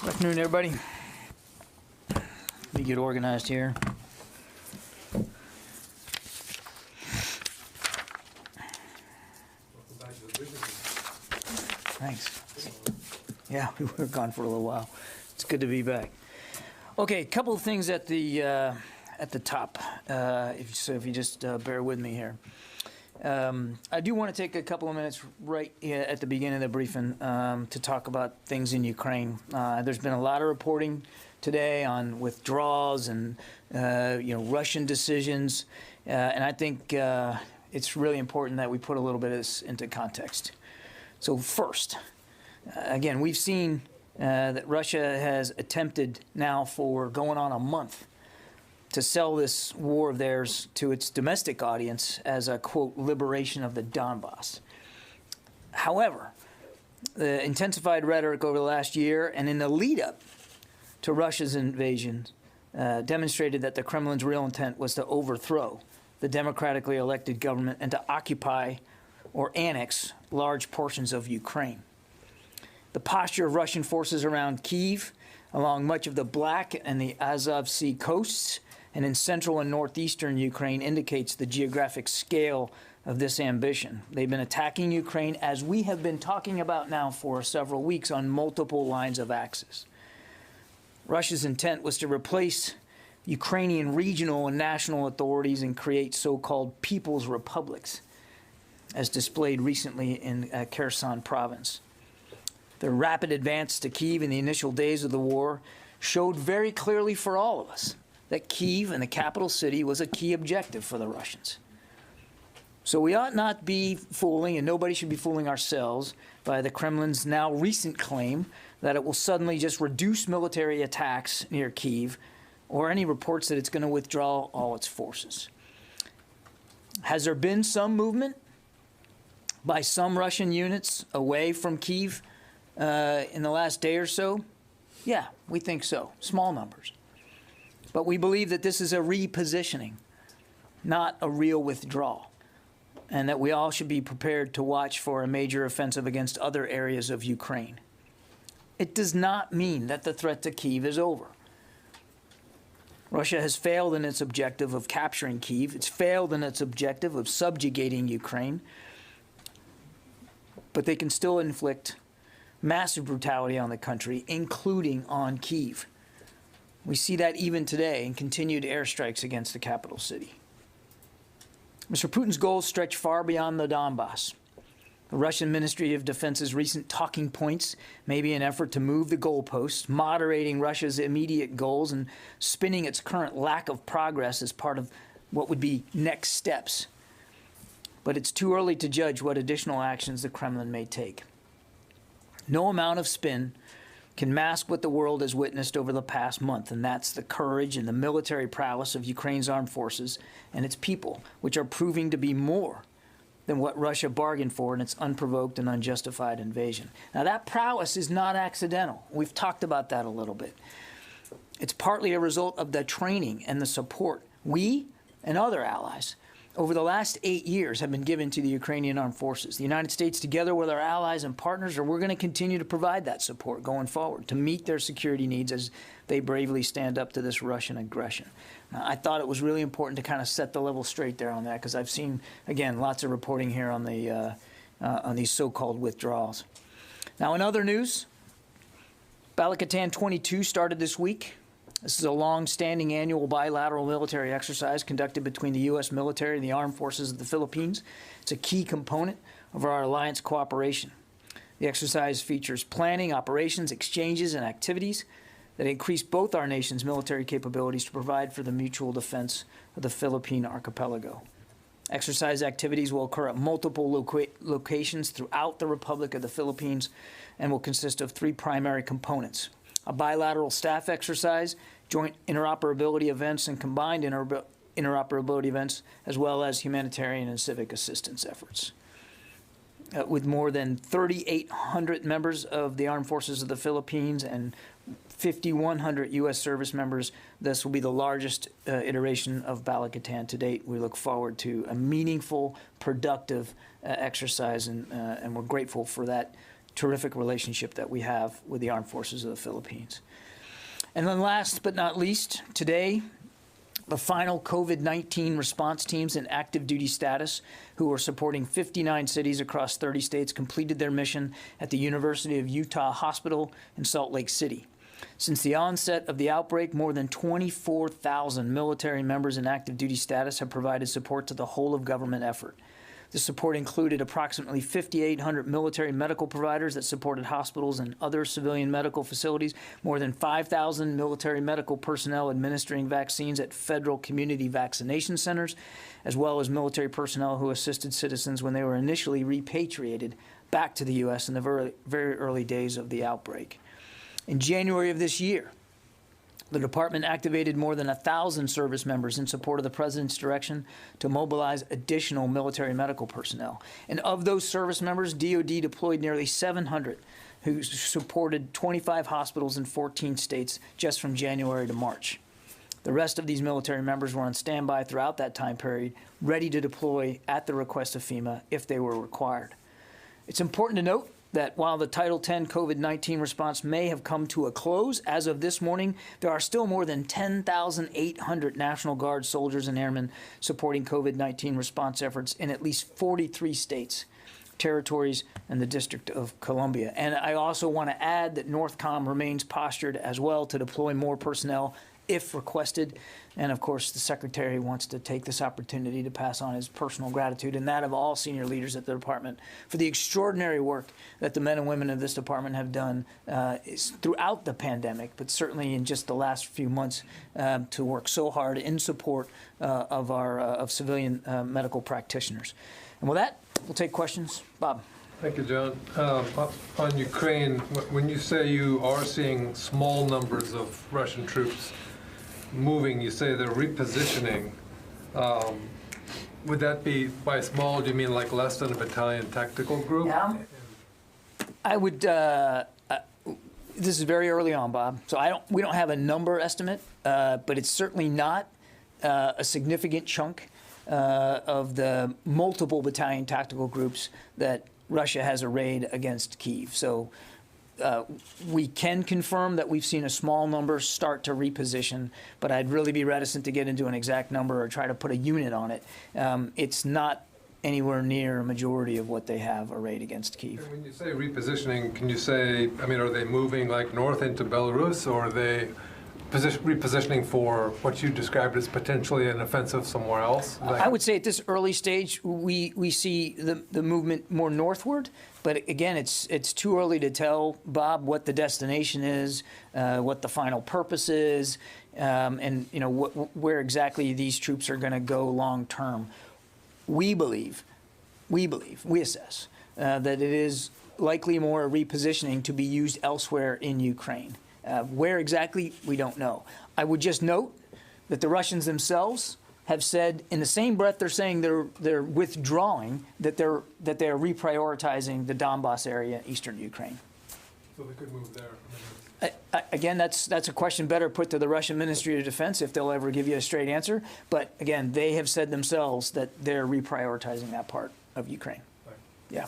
Good afternoon, everybody. Let me get organized here. Thanks. Yeah, we were gone for a little while. It's good to be back. Okay, a couple of things at the top. If you just bear with me here. I do want to take a couple of minutes right at the beginning of the briefing to talk about things in Ukraine. There's been a lot of reporting today on withdrawals and Russian decisions, and I think it's really important that we put a little bit of this into context. So first, again, we've seen that Russia has attempted now for going on a month to sell this war of theirs to its domestic audience as a, quote, liberation of the Donbass. However, the intensified rhetoric over the last year and in the lead-up to Russia's invasion demonstrated that the Kremlin's real intent was to overthrow the democratically elected government and to occupy or annex large portions of Ukraine. The posture of Russian forces around Kyiv, along much of the Black and the Azov Sea coasts, and in central and northeastern Ukraine indicates the geographic scale of this ambition. They've been attacking Ukraine, as we have been talking about now for several weeks, on multiple lines of axis. Russia's intent was to replace Ukrainian regional and national authorities and create so-called people's republics, as displayed recently in Kherson province. Their rapid advance to Kyiv in the initial days of the war showed very clearly for all of us that Kyiv and the capital city was a key objective for the Russians. So we ought not be fooling, and nobody should be fooling ourselves, by the Kremlin's now recent claim that it will suddenly just reduce military attacks near Kyiv, or any reports that it's going to withdraw all its forces. Has there been some movement by some Russian units away from Kyiv in the last day or so? Yeah, we think so. Small numbers. But we believe that this is a repositioning, not a real withdrawal, and that we all should be prepared to watch for a major offensive against other areas of Ukraine. It does not mean that the threat to Kyiv is over. Russia has failed in its objective of capturing Kyiv. It's failed in its objective of subjugating Ukraine. But they can still inflict massive brutality on the country, including on Kyiv. We see that even today in continued airstrikes against the capital city. Mr. Putin's goals stretch far beyond the Donbass. The Russian Ministry of Defense's recent talking points may be an effort to move the goalposts, moderating Russia's immediate goals and spinning its current lack of progress as part of what would be next steps. But it's too early to judge what additional actions the Kremlin may take. No amount of spin can mask what the world has witnessed over the past month, and that's the courage and the military prowess of Ukraine's armed forces and its people, which are proving to be more than what Russia bargained for in its unprovoked and unjustified invasion. Now, that prowess is not accidental. We've talked about that a little bit. It's partly a result of the training and the support we and other allies over the last 8 years have been given to the Ukrainian armed forces. The United States, together with our allies and partners, we're going to continue to provide that support going forward to meet their security needs as they bravely stand up to this Russian aggression. Now, I thought it was really important to kind of set the level straight there on that, because I've seen, again, lots of reporting here on these so-called withdrawals. Now, in other news, Balakatan 22 started this week. This is a long-standing annual bilateral military exercise conducted between the U.S. military and the armed forces of the Philippines. It's a key component of our alliance cooperation. The exercise features planning, operations, exchanges, and activities that increase both our nation's military capabilities to provide for the mutual defense of the Philippine archipelago. Exercise activities will occur at multiple locations throughout the Republic of the Philippines and will consist of three primary components: a bilateral staff exercise, joint interoperability events, and combined interoperability events, as well as humanitarian and civic assistance efforts. With more than 3,800 members of the Armed Forces of the Philippines and 5,100 U.S. service members, this will be the largest iteration of Balakatan to date. We look forward to a meaningful, productive exercise, and we're grateful for that terrific relationship that we have with the Armed Forces of the Philippines. And then last but not least, today, the final COVID-19 response teams in active duty status who are supporting 59 cities across 30 states completed their mission at the University of Utah Hospital in Salt Lake City. Since the onset of the outbreak, more than 24,000 military members in active duty status have provided support to the whole of government effort. The support included approximately 5,800 military medical providers that supported hospitals and other civilian medical facilities, more than 5,000 military medical personnel administering vaccines at federal community vaccination centers, as well as military personnel who assisted citizens when they were initially repatriated back to the U.S. in the very, very early days of the outbreak. In January of this year, the department activated more than 1,000 service members in support of the president's direction to mobilize additional military medical personnel. And of those service members, DoD deployed nearly 700 who supported 25 hospitals in 14 states just from January to March. The rest of these military members were on standby throughout that time period, ready to deploy at the request of FEMA if they were required. It's important to note that while the Title X COVID-19 response may have come to a close as of this morning, there are still more than 10,800 National Guard soldiers and airmen supporting COVID-19 response efforts in at least 43 states, territories, and the District of Columbia. And I also want to add that NORTHCOM remains postured as well to deploy more personnel if requested. And of course, the Secretary wants to take this opportunity to pass on his personal gratitude and that of all senior leaders at the department for the extraordinary work that the men and women of this department have done throughout the pandemic, but certainly in just the last few months to work so hard in support of civilian medical practitioners. And with that, we'll take questions. Bob. Thank you, John. On Ukraine, when you say you are seeing small numbers of Russian troops moving, you say they're repositioning. Would that be, by small, do you mean like less than a battalion tactical group? Yeah. I would, this is very early on, Bob, so we don't have a number estimate, but it's certainly not a significant chunk of the multiple battalion tactical groups that Russia has arrayed against Kyiv. So we can confirm that we've seen a small number start to reposition, but I'd really be reticent to get into an exact number or try to put a unit on it. It's not anywhere near a majority of what they have arrayed against Kyiv. And when you say repositioning, can you say, I mean, are they moving like north into Belarus, or are they repositioning for what you described as potentially an offensive somewhere else? I would say at this early stage, we see the movement more northward. But again, it's too early to tell, Bob, what the destination is, what the final purpose is, and you know where exactly these troops are going to go long term. We assess that it is likely more a repositioning to be used elsewhere in Ukraine. Where exactly, we don't know. I would just note that the Russians themselves have said, in the same breath they're saying they're withdrawing, that they are reprioritizing the Donbass area in eastern Ukraine. So they could move there. Again, that's a question better put to the Russian Ministry of Defense if they'll ever give you a straight answer. But again, they have said themselves that they're reprioritizing that part of Ukraine. Right. Yeah.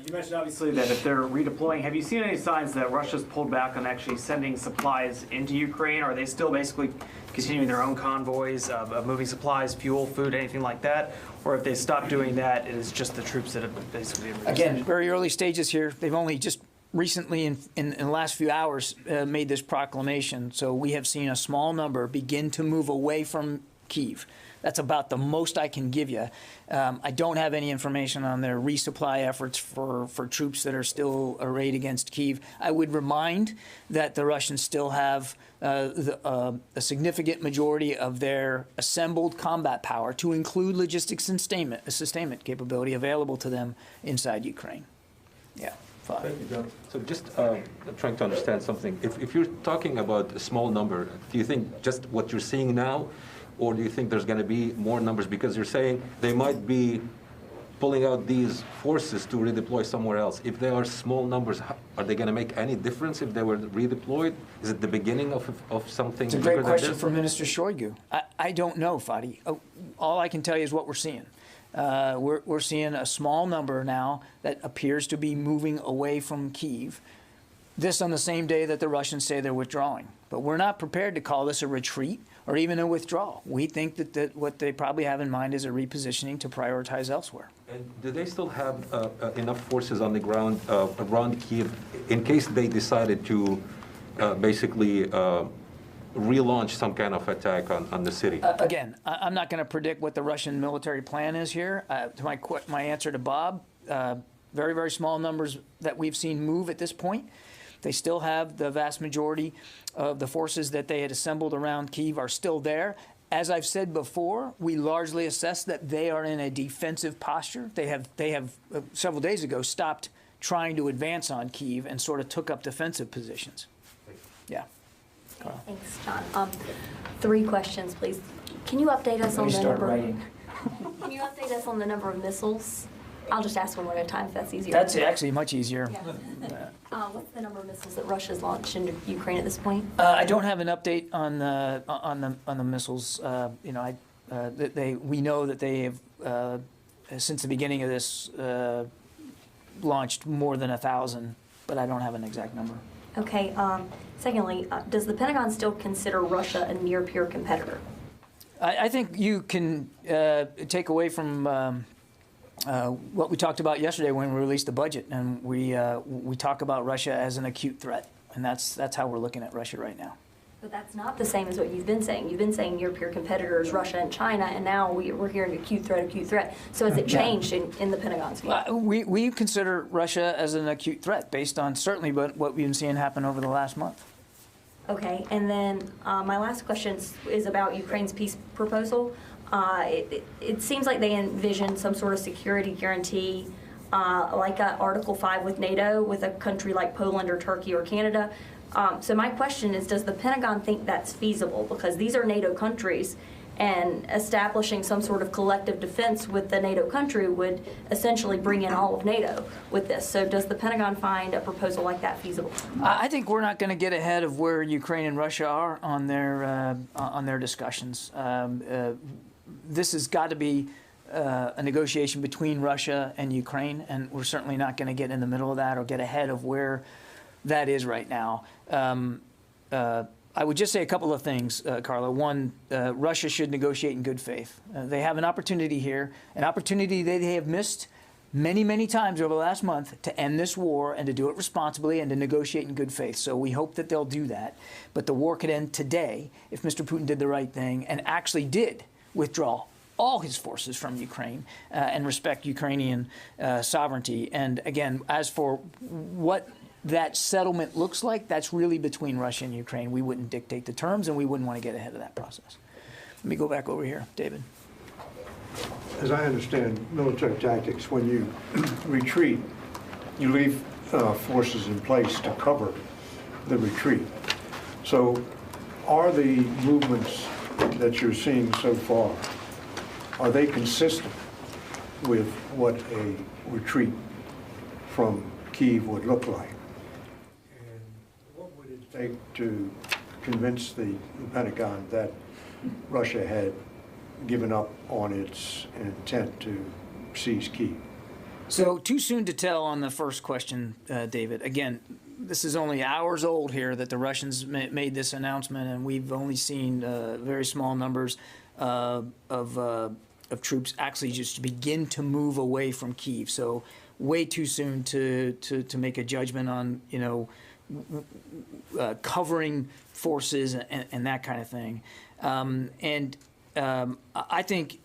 You mentioned obviously that if they're redeploying, have you seen any signs that Russia's pulled back on actually sending supplies into Ukraine? Or are they still basically continuing their own convoys of moving supplies, fuel, food, anything like that? Or if they stopped doing that, it is just the troops that have basically... Again, very early stages here. They've only just recently, in the last few hours, made this proclamation. So we have seen a small number begin to move away from Kyiv. That's about the most I can give you. I don't have any information on their resupply efforts for troops that are still arrayed against Kyiv. I would remind that the Russians still have a significant majority of their assembled combat power, to include logistics and sustainment capability, available to them inside Ukraine. Yeah. Thank you, John. So just trying to understand something. If you're talking about a small number, do you think just what you're seeing now, or do you think there's going to be more numbers? Because you're saying they might be pulling out these forces to redeploy somewhere else. If they are small numbers, are they going to make any difference if they were redeployed? Is it the beginning of something? It's a great question for Minister Shoigu. I don't know, Fadi. All I can tell you is what we're seeing. We're seeing a small number now that appears to be moving away from Kyiv. This on the same day that the Russians say they're withdrawing. But we're not prepared to call this a retreat or even a withdrawal. We think that what they probably have in mind is a repositioning to prioritize elsewhere. And do they still have enough forces on the ground around Kyiv in case they decided to basically relaunch some kind of attack on the city? Again, I'm not going to predict what the Russian military plan is here. To my answer to Bob, very, very small numbers that we've seen move at this point. They still have the vast majority of the forces that they had assembled around Kyiv are still there. As I've said before, we largely assess that they are in a defensive posture. They have several days ago stopped trying to advance on Kyiv and sort of took up defensive positions. Yeah. Carl. Thanks, John. 3 questions, please. Can you update us on the number? Can you update us on the number of missiles? I'll just ask one at a time if that's easier. That's actually much easier. Yeah. What's the number of missiles that Russia's launched into Ukraine at this point? I don't have an update on the missiles. We know that they have since the beginning of this launched more than 1,000, but I don't have an exact number. Okay. Secondly, does the Pentagon still consider Russia a near-peer competitor? I think you can take away from what we talked about yesterday when we released the budget, and we talk about Russia as an acute threat, and that's how we're looking at Russia right now. But that's not the same as what you've been saying. You've been saying near-peer competitors, Russia and China, and now we're hearing acute threat. So has it changed in the Pentagon's view? We consider Russia as an acute threat based on certainly what we've been seeing happen over the last month. Okay, and then my last question is about Ukraine's peace proposal. It seems like they envision some sort of security guarantee, like Article 5 with NATO, with a country like Poland or Turkey or Canada. So my question is, does the Pentagon think that's feasible? Because these are NATO countries, and establishing some sort of collective defense with the NATO country would essentially bring in all of NATO with this. So does the Pentagon find a proposal like that feasible? I think we're not going to get ahead of where Ukraine and Russia are on their discussions. This has got to be a negotiation between Russia and Ukraine, and we're certainly not going to get in the middle of that or get ahead of where that is right now. I would just say a couple of things, Carla. One, Russia should negotiate in good faith. They have an opportunity here, an opportunity that they have missed many, many times over the last month to end this war and to do it responsibly and to negotiate in good faith. So we hope that they'll do that. But the war could end today if Mr. Putin did the right thing and actually did withdraw all his forces from Ukraine and respect Ukrainian sovereignty. And again, as for what that settlement looks like, that's really between Russia and Ukraine. We wouldn't dictate the terms, and we wouldn't want to get ahead of that process. Let me go back over here. David. As I understand military tactics, when you retreat, you leave forces in place to cover the retreat. So are the movements that you're seeing so far, are they consistent with what a retreat from Kyiv would look like? And what would it take to convince the Pentagon that Russia had given up on its intent to seize Kyiv? So too soon to tell on the first question, David. Again, this is only hours old here that the Russians made this announcement, and we've only seen very small numbers of troops actually just begin to move away from Kyiv. So way too soon to make a judgment on, covering forces and that kind of thing. I think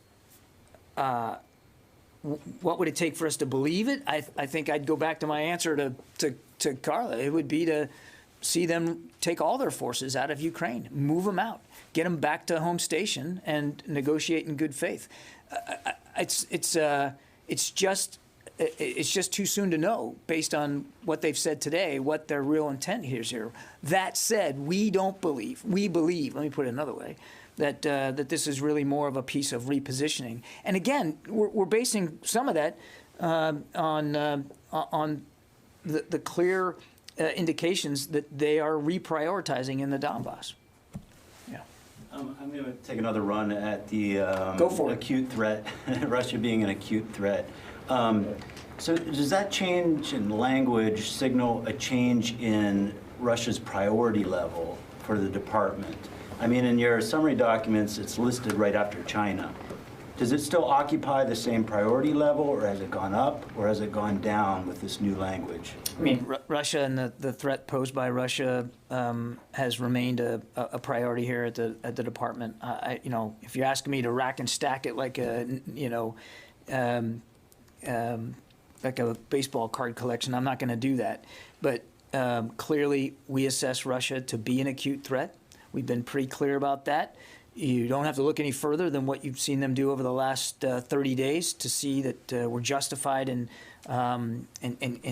what would it take for us to believe it? I think I'd go back to my answer to Carla. It would be to see them take all their forces out of Ukraine, move them out, get them back to home station, and negotiate in good faith. It's just too soon to know, based on what they've said today, what their real intent is here. That said, we believe, let me put it another way, that this is really more of a piece of repositioning. And again, we're basing some of that on the clear indications that they are reprioritizing in the Donbass. Yeah. I'm going to take another run at the Go for it. acute threat, Russia being an acute threat. So does that change in language signal a change in Russia's priority level for the department? I mean, in your summary documents, it's listed right after China. Does it still occupy the same priority level, or has it gone up, or has it gone down with this new language? I mean, Russia and the threat posed by Russia has remained a priority here at the department. You know, if you're asking me to rack and stack it like a, you know, like a baseball card collection, I'm not going to do that. But clearly, we assess Russia to be an acute threat. We've been pretty clear about that. You don't have to look any further than what you've seen them do over the last 30 days to see that we're justified in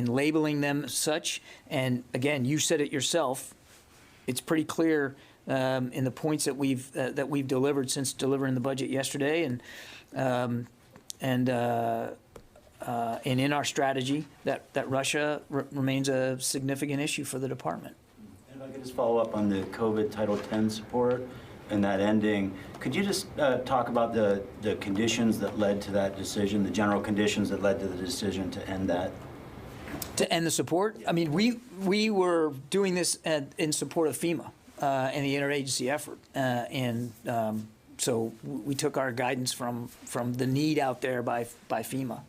labeling them such. And again, you said it yourself. It's pretty clear in the points that we've delivered since delivering the budget yesterday, and in our strategy that Russia remains a significant issue for the department. And if I could just follow up on the COVID Title X support and that ending, could you just talk about the conditions that led to that decision, the general conditions that led to the decision to end that? To end the support? I mean, we were doing this in support of FEMA and the interagency effort, so we took our guidance from the need out there by FEMA.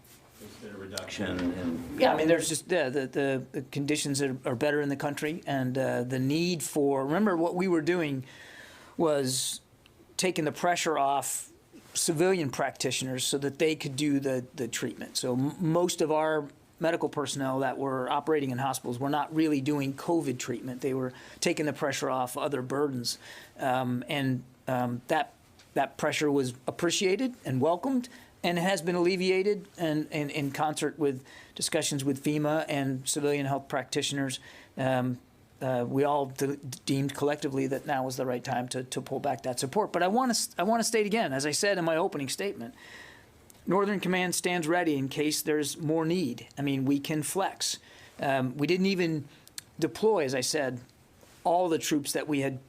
Is there a reduction in? Yeah, I mean, there's just the conditions are better in the country, and the need for, remember what we were doing was taking the pressure off civilian practitioners so that they could do the treatment. So most of our medical personnel that were operating in hospitals were not really doing COVID treatment. They were taking the pressure off other burdens. That pressure was appreciated and welcomed, and it has been alleviated, and in concert with discussions with FEMA and civilian health practitioners. We all deemed collectively that now was the right time to pull back that support. But I want to state again, as I said in my opening statement, Northern Command stands ready in case there's more need. I mean, we can flex. We didn't even deploy, as I said, all the troops that we had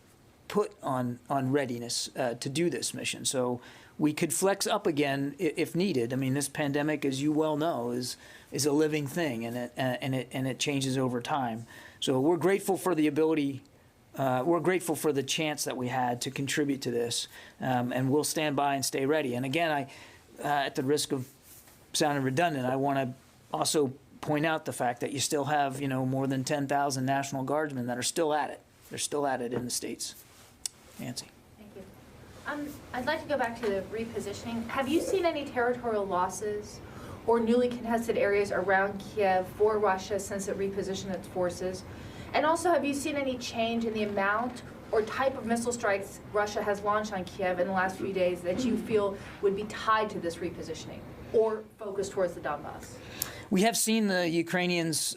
put on readiness to do this mission. So we could flex up again if needed. I mean, this pandemic, as you well know, is a living thing, and it changes over time. So we're grateful for the ability, we're grateful for the chance that we had to contribute to this, and we'll stand by and stay ready. And again, at the risk of sounding redundant, I want to also point out the fact that you still have, you know, more than 10,000 National Guardsmen that are still at it. They're still at it in the States. Nancy. Thank you. I'd like to go back to the repositioning. Have you seen any territorial losses or newly contested areas around Kiev for Russia since it repositioned its forces? And also, have you seen any change in the amount or type of missile strikes Russia has launched on Kiev in the last few days that you feel would be tied to this repositioning or focused towards the Donbass? We have seen the Ukrainians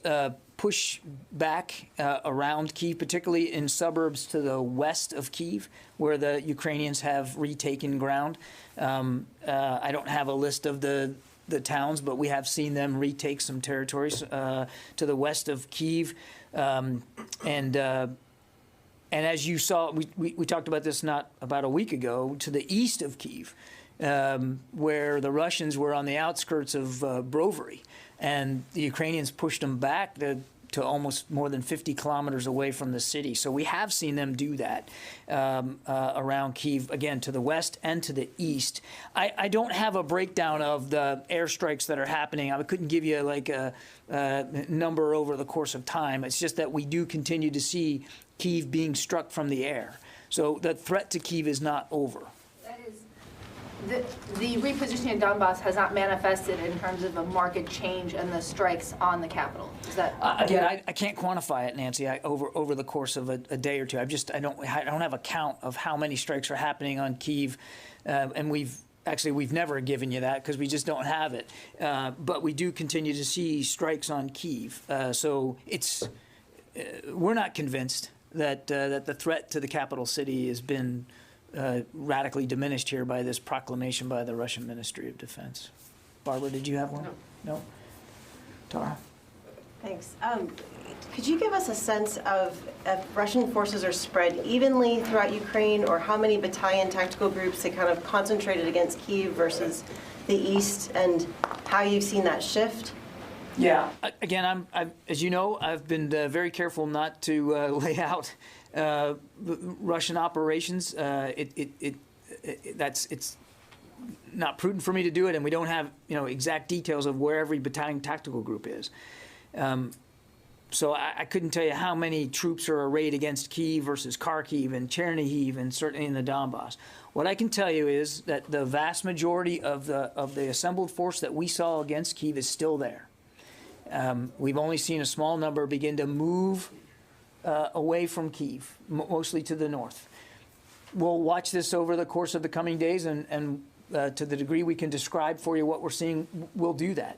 push back around Kyiv, particularly in suburbs to the west of Kyiv, where the Ukrainians have retaken ground. I don't have a list of the towns, but we have seen them retake some territories to the west of Kyiv. And as you saw, we talked about this not about a week ago, to the east of Kyiv, where the Russians were on the outskirts of Brovary, and the Ukrainians pushed them back to almost more than 50 kilometers away from the city. So we have seen them do that around Kyiv, again, to the west and to the east. I don't have a breakdown of the airstrikes that are happening. I couldn't give you like a number over the course of time. It's just that we do continue to see Kyiv being struck from the air. So the threat to Kyiv is not over. That is, the repositioning of Donbass has not manifested in terms of a market change in the strikes on the capital. Is that again? I can't quantify it, Nancy. Over the course of a day or two, I don't have a count of how many strikes are happening on Kyiv, and we've never given you that because we just don't have it. But we do continue to see strikes on Kyiv. So we're not convinced that the threat to the capital city has been radically diminished here by this proclamation by the Russian Ministry of Defense. Barbara, did you have one? No. Tara? Thanks. Could you give us a sense of if Russian forces are spread evenly throughout Ukraine, or how many battalion tactical groups they kind of concentrated against Kyiv versus the east, and how you've seen that shift? Yeah. Again, as you know, I've been very careful not to lay out Russian operations. It's not prudent for me to do it, and we don't have exact details of where every battalion tactical group is. So I couldn't tell you how many troops are arrayed against Kyiv versus Kharkiv and Chernihiv and certainly in the Donbass. What I can tell you is that the vast majority of the assembled force that we saw against Kyiv is still there. We've only seen a small number begin to move away from Kyiv, mostly to the north. We'll watch this over the course of the coming days, and to the degree we can describe for you what we're seeing, we'll do that.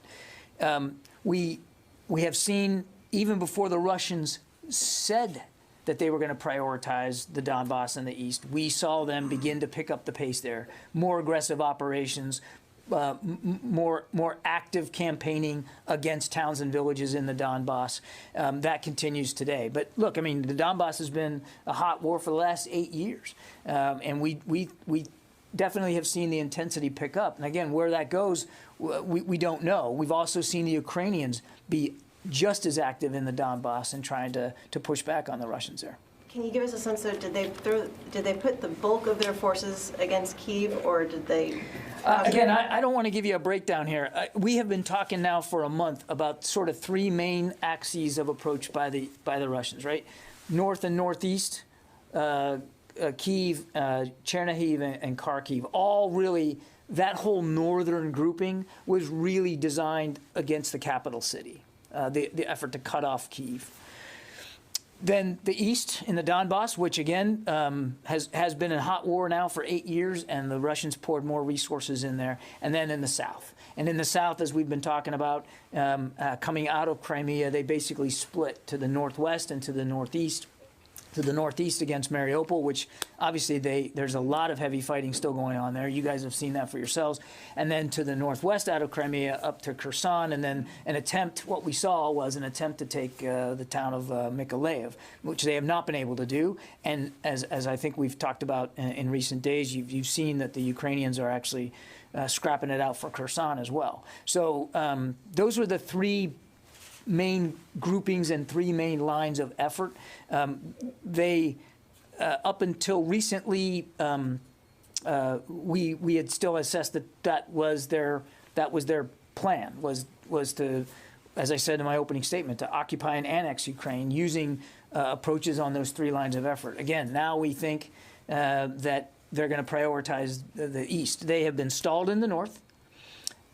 We have seen, even before the Russians said that they were going to prioritize the Donbass and the east, we saw them begin to pick up the pace there. More aggressive operations, more active campaigning against towns and villages in the Donbass. That continues today. But look, I mean, the Donbass has been a hot war for the last 8 years, and we definitely have seen the intensity pick up. And again, where that goes, we don't know. We've also seen the Ukrainians be just as active in the Donbass and trying to push back on the Russians there. Can you give us a sense of, did they put the bulk of their forces against Kyiv, or did they? Again, I don't want to give you a breakdown here. We have been talking now for a month about sort of three main axes of approach by the Russians, right? North and northeast, Kyiv, Chernihiv, and Kharkiv. All really, that whole northern grouping was really designed against the capital city. The effort to cut off Kyiv. Then the east in the Donbass, which again has been a hot war now for 8 years, and the Russians poured more resources in there. And then in the south. And in the south, as we've been talking about, coming out of Crimea, they basically split to the northwest and to the northeast. To the northeast against Mariupol, which obviously there's a lot of heavy fighting still going on there. You guys have seen that for yourselves. And then to the northwest out of Crimea up to Kherson, and then what we saw was an attempt to take the town of Mykolaiv, which they have not been able to do. And as I think we've talked about in recent days, you've seen that the Ukrainians are actually scrapping it out for Kherson as well. So those were the three main groupings and three main lines of effort. They, up until recently, we had still assessed that was their plan, was to, as I said in my opening statement, to occupy and annex Ukraine using approaches on those three lines of effort. Again, now we think that they're going to prioritize the east. They have been stalled in the north.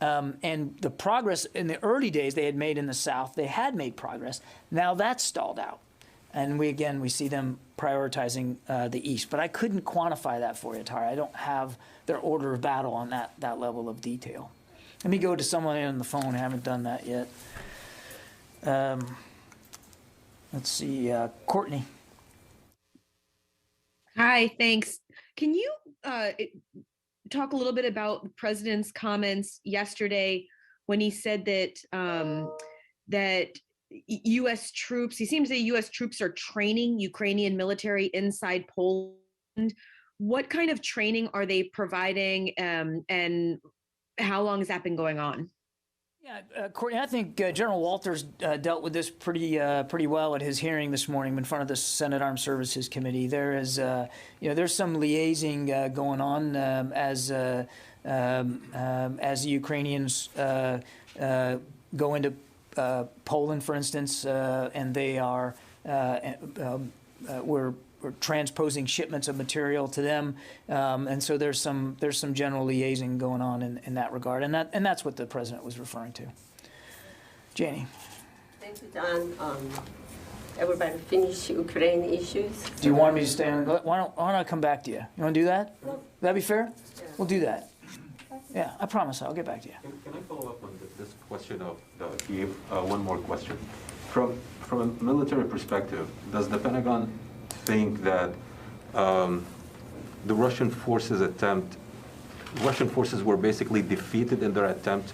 And the progress in the early days they had made in the south, they had made progress. Now that's stalled out. And we see them prioritizing the east. But I couldn't quantify that for you, Tara. I don't have their order of battle on that level of detail. Let me go to someone on the phone. I haven't done that yet. Let's see, Courtney. Hi, thanks. Can you talk a little bit about the president's comments yesterday when he said that that U.S. troops, he seems to say U.S. troops are training Ukrainian military inside Poland. What kind of training are they providing, and how long has that been going on? Yeah, Courtney, I think General Walters dealt with this pretty well at his hearing this morning in front of the Senate Armed Services Committee. There is, there's some liaising going on as the Ukrainians go into Poland, for instance, and they are we're transposing shipments of material to them, and so there's some general liaising going on in that regard, and that's what the president was referring to. Janie. Thank you, Don. Everybody finish Ukraine issues. Do you want me to stay on? Why don't I come back to you? You want to do that? Would that be fair? Yeah. We'll do that. Yeah, I promise I'll get back to you. Can I follow up on this question of Kyiv? One more question. From a military perspective, does the Pentagon think that the Russian forces were basically defeated in their attempt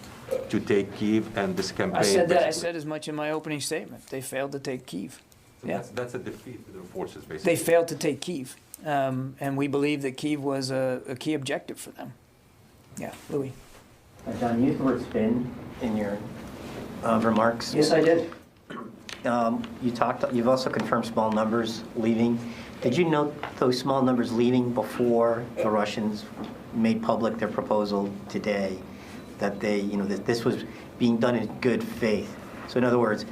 to take Kyiv and this campaign. I said that. I basically- said as much in my opening statement. They failed to take Kyiv. So Yeah. that's a defeat for their forces, basically. They failed to take Kyiv, and we believe that Kyiv was a key objective for them. Yeah, Louis. John, you used the word spin in your remarks. Yes, I did. You've also confirmed small numbers leaving. Did you note those small numbers leaving before the Russians made public their proposal today, that that this was being done in good faith? So in other words,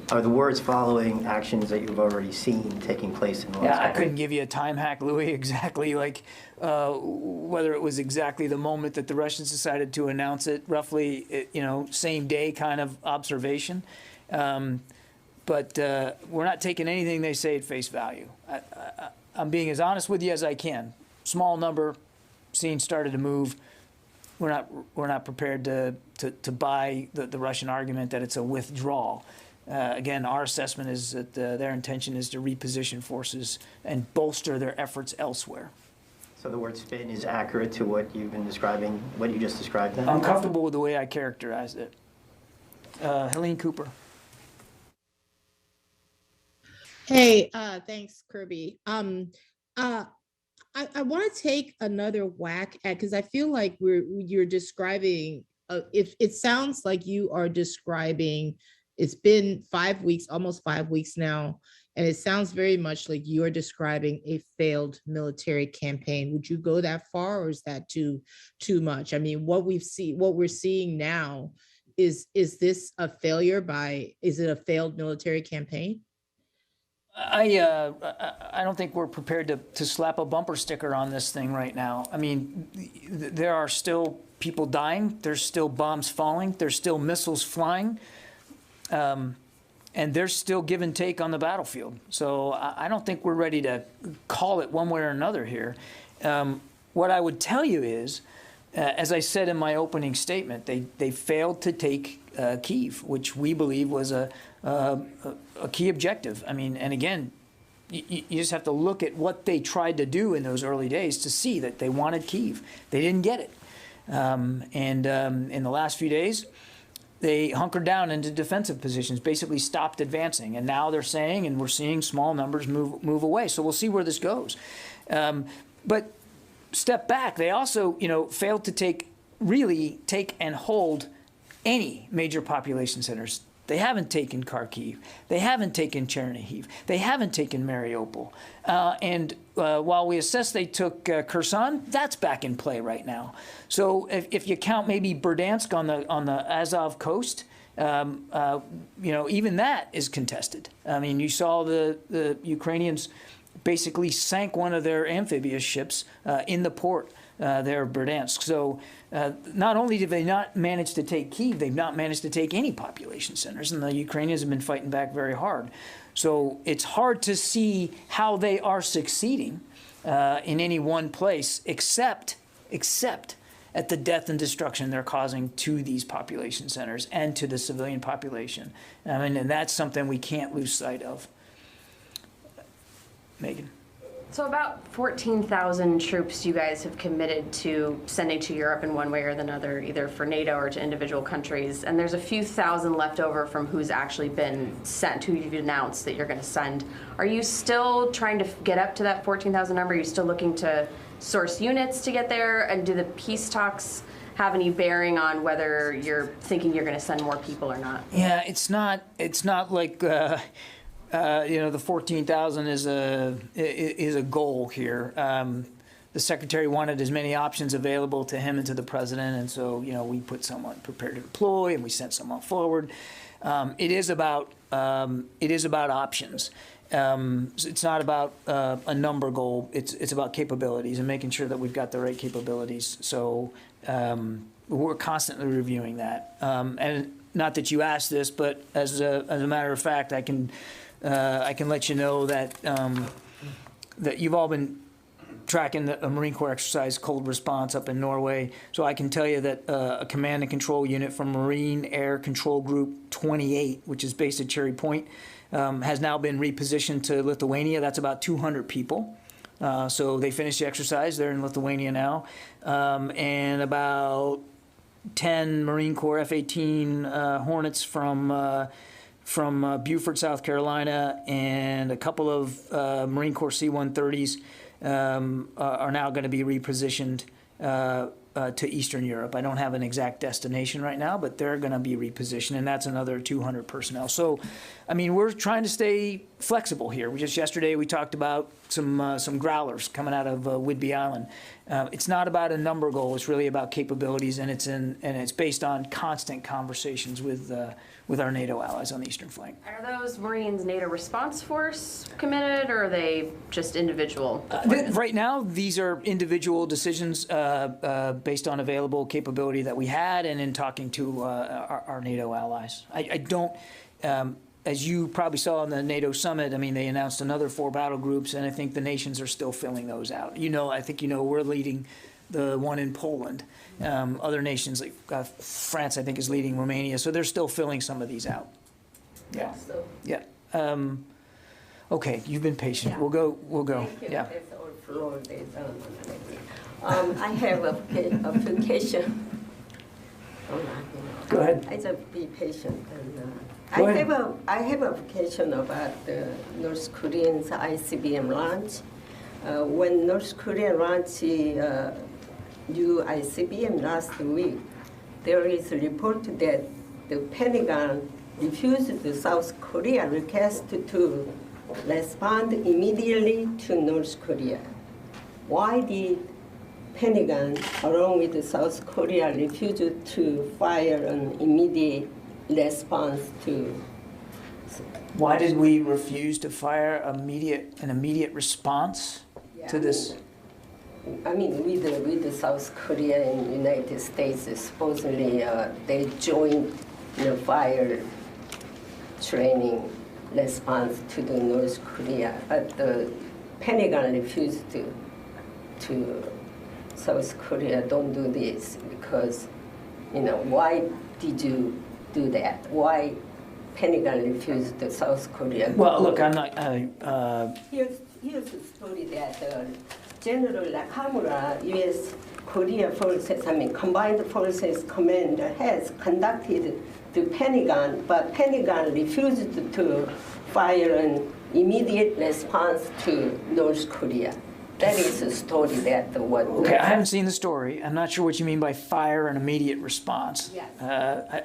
are the words following actions that you've already seen taking place in the last Yeah, I couple couldn't give you a time hack, Louis, exactly like whether it was exactly the moment that the Russians decided to announce it, roughly, same day kind of observation. But we're not taking anything they say at face value. I'm being as honest with you as I can. Small number, scene started to move. We're not prepared to buy the Russian argument that it's a withdrawal. Again, our assessment is that their intention is to reposition forces and bolster their efforts elsewhere. So the word spin is accurate to what you've been describing, what you just described then? I'm comfortable with the way I characterized it. Helene Cooper. Hey, thanks, Kirby. I want to take another whack at, because I feel like you're describing, it sounds like you are describing, it's been 5 weeks, almost 5 weeks now, and it sounds very much like you are describing a failed military campaign. Would you go that far, or is that too much? I mean, what we're seeing now, is this a failure is it a failed military campaign? I don't think we're prepared to slap a bumper sticker on this thing right now. I mean, there are still people dying. There's still bombs falling. There's still missiles flying. And there's still give and take on the battlefield. So I don't think we're ready to call it one way or another here. What I would tell you is, as I said in my opening statement, they failed to take Kyiv, which we believe was a key objective. I mean, and again, you just have to look at what they tried to do in those early days to see that they wanted Kyiv. They didn't get it. In the last few days, they hunkered down into defensive positions, basically stopped advancing. And now they're saying, and we're seeing small numbers move away. So we'll see where this goes. But step back, they also, failed to really take and hold any major population centers. They haven't taken Kharkiv. They haven't taken Chernihiv. They haven't taken Mariupol. And while we assess they took Kherson, that's back in play right now. So if you count maybe Berdansk on the Azov coast, even that is contested. I mean, you saw the Ukrainians basically sank one of their amphibious ships in the port there of Berdansk. So not only did they not manage to take Kyiv, they've not managed to take any population centers, and the Ukrainians have been fighting back very hard. So it's hard to see how they are succeeding in any one place, except at the death and destruction they're causing to these population centers and to the civilian population. I mean, and that's something we can't lose sight of. Megan. So about 14,000 troops you guys have committed to sending to Europe in one way or another, either for NATO or to individual countries. And there's a few thousand left over from who's actually been sent, who you've announced that you're going to send. Are you still trying to get up to that 14,000 number? Are you still looking to source units to get there? And do the peace talks have any bearing on whether you're thinking you're going to send more people or not? Yeah, it's not like... the 14,000 is a goal here. The secretary wanted as many options available to him and to the president, and so we put someone prepared to deploy, and we sent someone forward. It is about options. It's not about a number goal. It's about capabilities and making sure that we've got the right capabilities. So we're constantly reviewing that. And not that you asked this, but as a matter of fact, I can let you know that that you've all been tracking a Marine Corps exercise, Cold Response, up in Norway. So I can tell you that a command and control unit from Marine Air Control Group 28, which is based at Cherry Point, has now been repositioned to Lithuania. That's about 200 people. So they finished the exercise. They're in Lithuania now. And about 10 Marine Corps F-18 Hornets from Beaufort, South Carolina, and a couple of Marine Corps C-130s are now going to be repositioned to Eastern Europe. I don't have an exact destination right now, but they're going to be repositioned, and that's another 200 personnel. So, I mean, we're trying to stay flexible here. Yesterday we talked about some growlers coming out of Whidbey Island. It's not about a number goal. It's really about capabilities, and it's based on constant conversations with our NATO allies on the eastern flank. Are those Marines NATO response force committed, or are they just individual? Right now, these are individual decisions based on available capability that we had, and in talking to our NATO allies. I don't. As you probably saw on the NATO summit, I mean, they announced another 4 battle groups, and I think the nations are still filling those out. I think we're leading the one in Poland. Other nations like France, I think, is leading Romania, so they're still filling some of these out. Yeah. Yeah. Okay, you've been patient. Yeah. We'll go. Thank you. Yeah. That's all floor. I have an application. Go ahead. I just be patient. And, Go I ahead. have an application about the North Korean's ICBM launch. When North Korea launched new ICBM last week, there is a report that the Pentagon refused the South Korea request to respond immediately to North Korea. Why did Pentagon, along with South Korea, refuse to fire an immediate response to? Why did we refuse to fire an immediate response to this? I mean, with the South Korea and United States, supposedly they joined fire training response to the North Korea, but the Pentagon refused to South Korea, don't do this, because why did you do that? Why Pentagon refused the South Korea? Well, look, I'm not. Here's the story that General Nakamura, U.S. Korea Forces, Combined Forces Commander, has conducted the Pentagon, but Pentagon refused to fire an immediate response to North Korea. That is a story that what. Okay, I haven't seen the story. I'm not sure what you mean by fire an immediate response. Yes.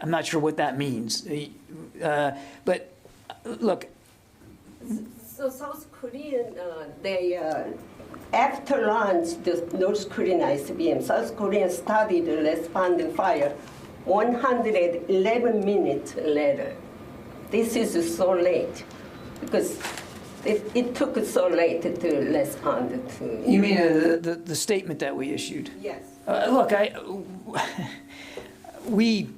I'm not sure what that means. But look. So South Korean, they after launch the North Korean ICBM, South Korea started responding fire 111 minutes later. This is so late because it took so late to respond to. You mean the statement that we issued? Yes. Look, we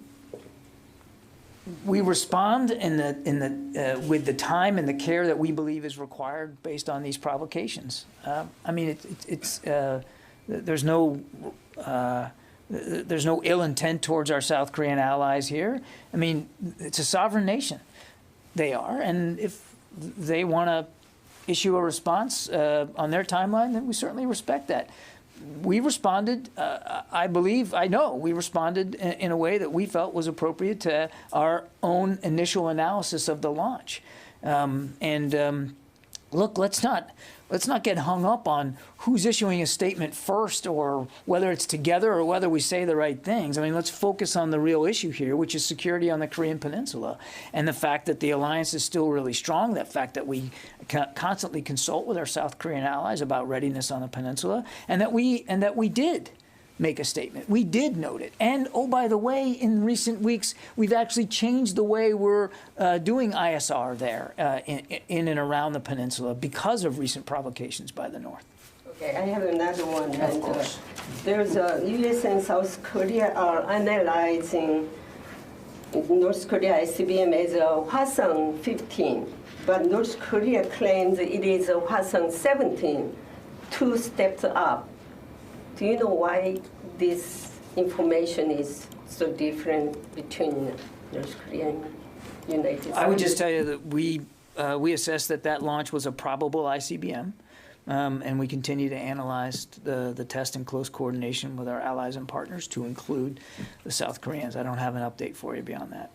respond with the time and the care that we believe is required based on these provocations. I mean, there's no ill intent towards our South Korean allies here. I mean, it's a sovereign nation. They are, and if they want to issue a response on their timeline, then we certainly respect that. We responded, I know we responded in a way that we felt was appropriate to our own initial analysis of the launch. Look, let's not get hung up on who's issuing a statement first or whether it's together or whether we say the right things. I mean, let's focus on the real issue here, which is security on the Korean Peninsula, and the fact that the alliance is still really strong, that fact that we constantly consult with our South Korean allies about readiness on the peninsula, and that we did make a statement. We did note it. And, oh, by the way, in recent weeks, we've actually changed the way we're doing ISR there in and around the peninsula because of recent provocations by the North. Okay, I have another one. Of course. There's U.S. and South Korea are analyzing North Korea ICBM as a Hwasong 15, but North Korea claims it is a Hwasong 17, 2 steps up. Do you know why this information is so different between North Korea and United States? I would just tell you that we assessed that launch was a probable ICBM. And we continue to analyze the test in close coordination with our allies and partners, to include the South Koreans. I don't have an update for you beyond that.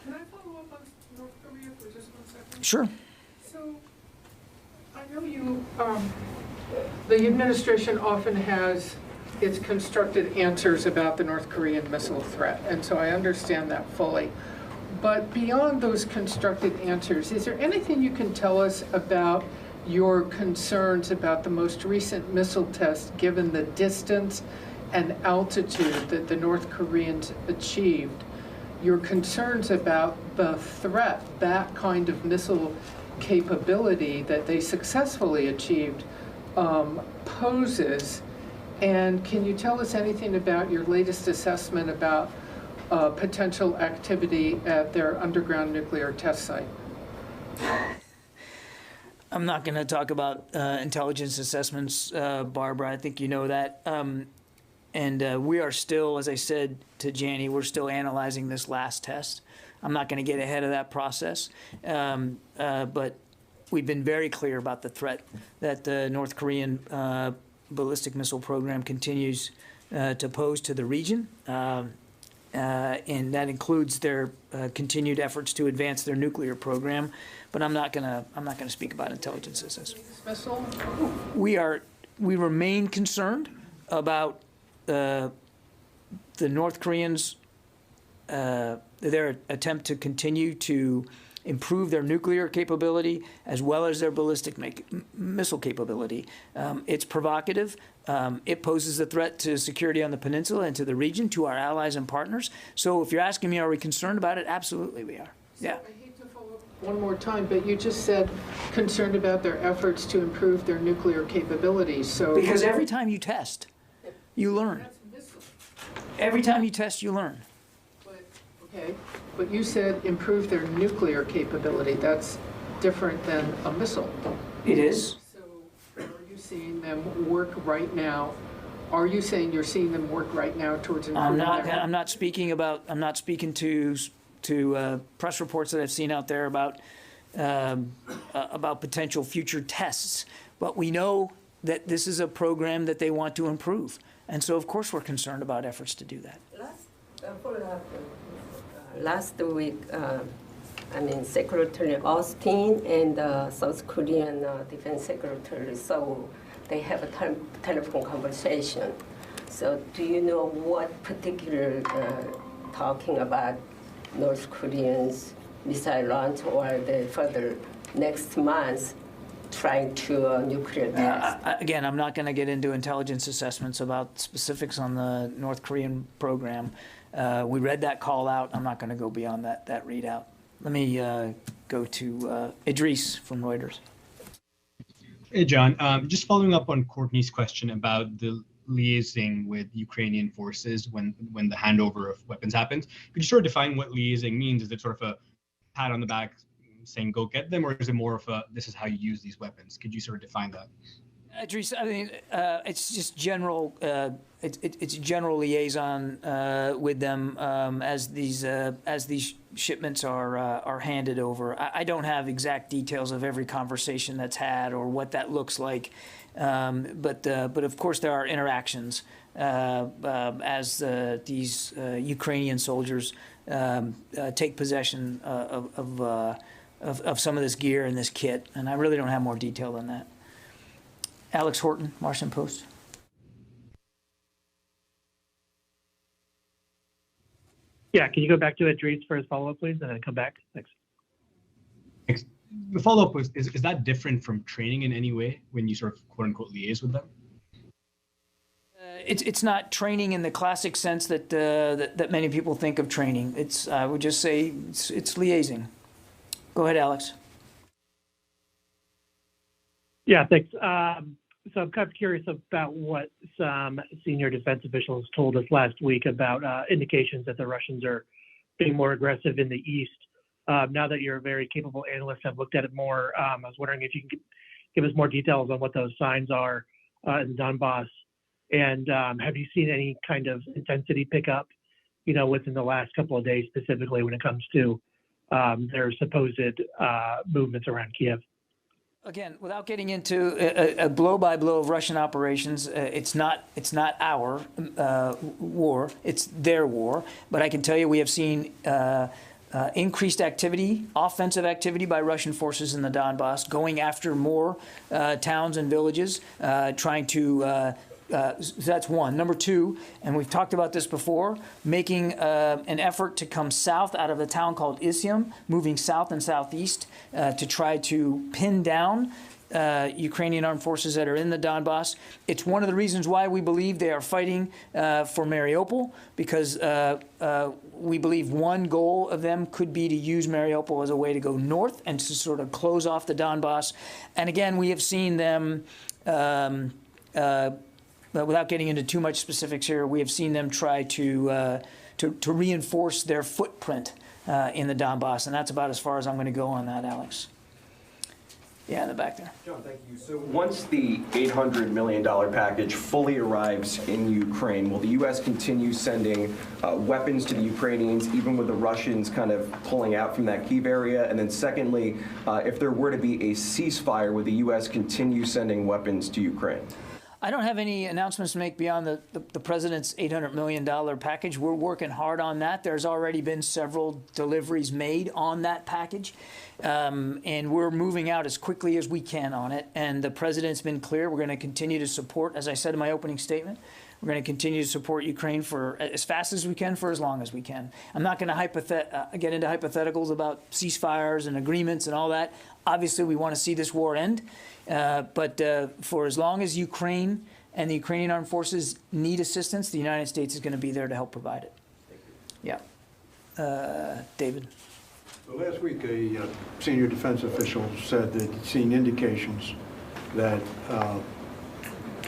Can I follow up on North Korea for just 1 second? Sure. So, I know you, the administration often has its constructed answers about the North Korean missile threat, and so I understand that fully. But beyond those constructed answers, is there anything you can tell us about your concerns about the most recent missile test, given the distance and altitude that the North Koreans achieved? Your concerns about the threat that kind of missile capability that they successfully achieved poses, and can you tell us anything about your latest assessment about potential activity at their underground nuclear test site? I'm not going to talk about intelligence assessments, Barbara. I think you know that. And we are still, as I said to Janie, we're still analyzing this last test. I'm not going to get ahead of that process. But we've been very clear about the threat that the North Korean ballistic missile program continues to pose to the region. And that includes their continued efforts to advance their nuclear program. But I'm not gonna speak about intelligence assessments. We remain concerned about the North Koreans, their attempt to continue to improve their nuclear capability as well as their ballistic missile capability. It's provocative. It poses a threat to security on the peninsula and to the region, to our allies and partners. So if you're asking me, are we concerned about it? Absolutely we are. Yeah. I hate to follow up one more time, but you just said concerned about their efforts to improve their nuclear capabilities. So because every time you test, you learn. Every time you test, you learn. Okay, but you said improve their nuclear capability. That's different than a missile. It is. So are you seeing them work right now? Are you saying you're seeing them work right now towards improving I'm not speaking to press reports that I've seen out there about potential future tests. But we know that this is a program that they want to improve. And so, of course, we're concerned about efforts to do that. Last week, Secretary Austin and South Korean Defense Secretary, so they have a telephone conversation. So do you know what particular talking about North Koreans missile launch or the further next month trying to nuclear test? Again, I'm not going to get into intelligence assessments about specifics on the North Korean program. We read that call out. I'm not going to go beyond that readout. Let me go to Idris from Reuters. Hey, John. Just following up on Courtney's question about the liaising with Ukrainian forces when the handover of weapons happens. Could you sort of define what liaising means? Is it sort of a pat on the back saying go get them, or is it more of a this is how you use these weapons? Could you sort of define that? Idris, I mean, it's just general. It's general liaison with them as these shipments are handed over. I don't have exact details of every conversation that's had or what that looks like, but of course there are interactions as these Ukrainian soldiers take possession of some of this gear and this kit, and I really don't have more detail than that. Alex Horton, Washington Post. Yeah, can you go back to Idris for his follow-up, please, and then come back? Thanks. Thanks. The follow-up was, is that different from training in any way when you sort of quote-unquote liaise with them? It's not training in the classic sense that that many people think of training. It's I would just say it's liaising. Go ahead, Alex. Yeah, thanks. So I'm kind of curious about what some senior defense officials told us last week about indications that the Russians are being more aggressive in the east. Now that you're a very capable analyst, have looked at it more. I was wondering if you can give us more details on what those signs are in Donbass, and have you seen any kind of intensity pickup, within the last couple of days, specifically when it comes to their supposed movements around Kiev? Again, without getting into a blow-by-blow of Russian operations, it's not our war, it's their war. But I can tell you we have seen increased activity, offensive activity by Russian forces in the Donbass, going after more towns and villages, trying to so that's one. Number two, and we've talked about this before, making an effort to come south out of a town called Izium, moving south and southeast to try to pin down Ukrainian armed forces that are in the Donbass. It's one of the reasons why we believe they are fighting for Mariupol, because we believe one goal of them could be to use Mariupol as a way to go north and to sort of close off the Donbass. And again, we have seen them but without getting into too much specifics here, we have seen them try to reinforce their footprint in the Donbass, and that's about as far as I'm going to go on that, Alex. Yeah, in the back there. John, thank you. So once the $800 million package fully arrives in Ukraine, will the U.S. continue sending weapons to the Ukrainians, even with the Russians kind of pulling out from that Kyiv area? And then secondly, if there were to be a ceasefire, would the U.S. continue sending weapons to Ukraine? I don't have any announcements to make beyond the president's $800 million package. We're working hard on that. There's already been several deliveries made on that package, and we're moving out as quickly as we can on it. And the president's been clear. We're going to continue to support, as I said in my opening statement, we're going to continue to support Ukraine for as fast as we can, for as long as we can. I'm not going to get into hypotheticals about ceasefires and agreements and all that. Obviously, we want to see this war end. But for as long as Ukraine and the Ukrainian armed forces need assistance, the United States is going to be there to help provide it. Yeah. David. Well, last week, a senior defense official said that he'd seen indications that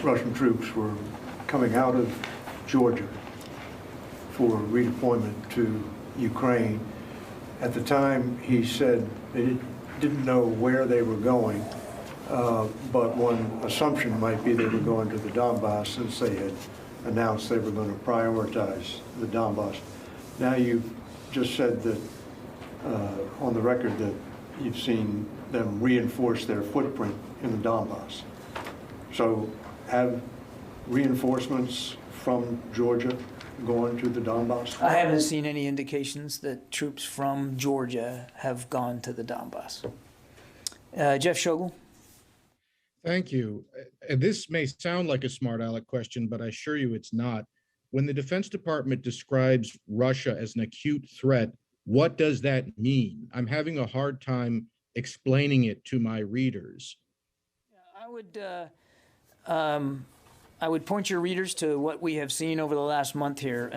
Russian troops were coming out of Georgia for redeployment to Ukraine. At the time, he said they didn't know where they were going. But one assumption might be they were going to the Donbass, since they had announced they were going to prioritize the Donbass. Now you've just said that on the record that you've seen them reinforce their footprint in the Donbass. So have reinforcements from Georgia gone to the Donbass? I haven't seen any indications that troops from Georgia have gone to the Donbass. Jeff Schogel. Thank you. This may sound like a smart aleck question, but I assure you it's not. When the Defense Department describes Russia as an acute threat, what does that mean? I'm having a hard time explaining it to my readers. I would point your readers to what we have seen over the last month here,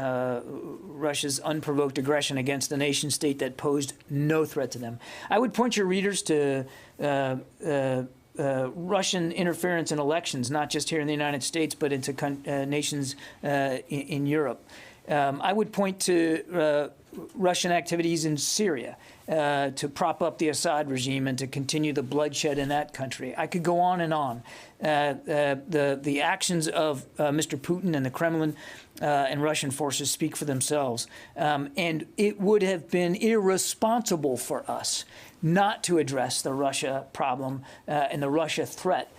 Russia's unprovoked aggression against a nation state that posed no threat to them. I would point your readers to Russian interference in elections, not just here in the United States, but into nations in Europe. I would point to Russian activities in Syria to prop up the Assad regime and to continue the bloodshed in that country. I could go on and on. The actions of Mr. Putin and the Kremlin and Russian forces speak for themselves. And it would have been irresponsible for us not to address the Russia problem and the Russia threat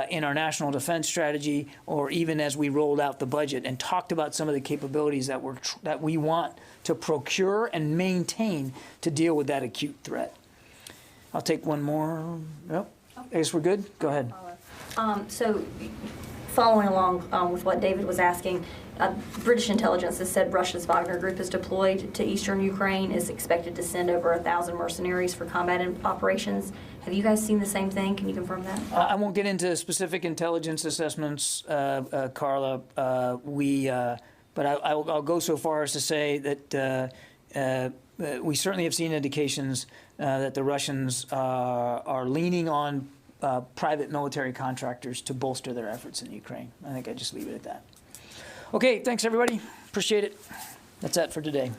in our national defense strategy, or even as we rolled out the budget and talked about some of the capabilities that we want to procure and maintain to deal with that acute threat. I'll take one more. Yep. I guess we're good. Go ahead. So, following along with what David was asking, British intelligence has said Russia's Wagner Group is deployed to eastern Ukraine, is expected to send over 1,000 mercenaries for combat operations. Have you guys seen the same thing? Can you confirm that? I won't get into specific intelligence assessments, Carla. But I'll go so far as to say that we certainly have seen indications that the Russians are leaning on private military contractors to bolster their efforts in Ukraine. I think I'd just leave it at that. Okay, thanks everybody. Appreciate it. That's that for today.